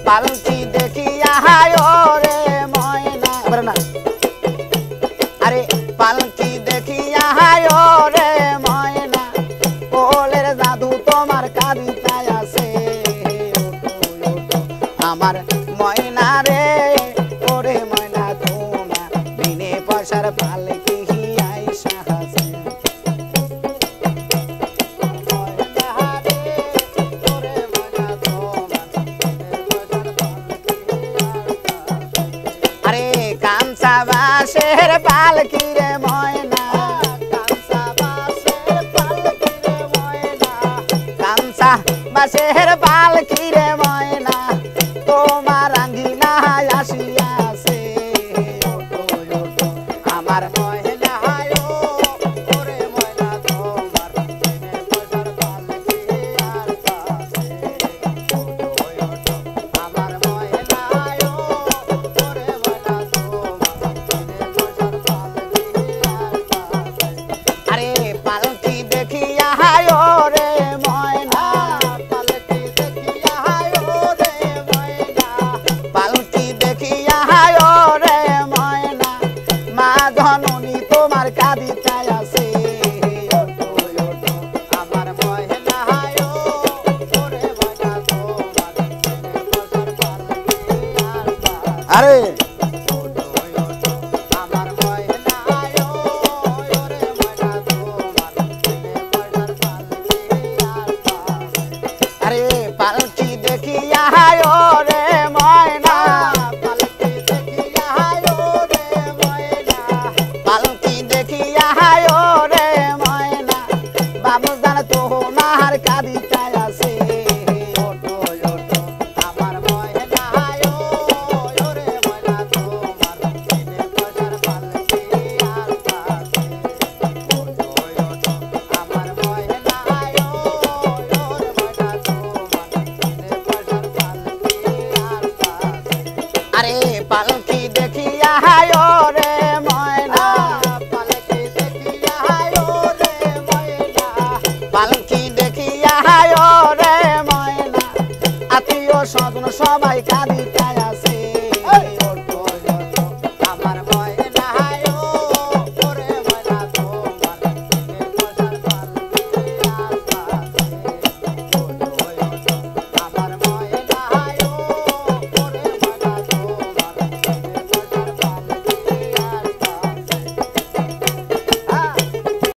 পালকি দেখিয়া হায় রে ময়না না আরে পালকি দেখিয়া হায় রে ময়না ওলের জাদু তোমার কাবিতায় আছে আমার ময়না রে ওরে ময়না তোমার বিনে পয়সার পালকি আইসা আছে আরে কাঞ্চা বাঁশের পালকি রে ময়না কাঞ্চা বাঁশের পালকি রে ময়না কাঞ্চা বাঁশের পালকি রে ময়না তোমার আঙ্গিনা আসিয়াছে আমার ময়না ওরে ময়না তোমার পালকি আর কাছে আমার ময়না ওরে ময়না আরে পালকি দেখিয়া হায় রে ময়না পালকি দেখিয়া হায় রে ময়না পালকি দেখিয়া হায় রে ময়না মা ধনু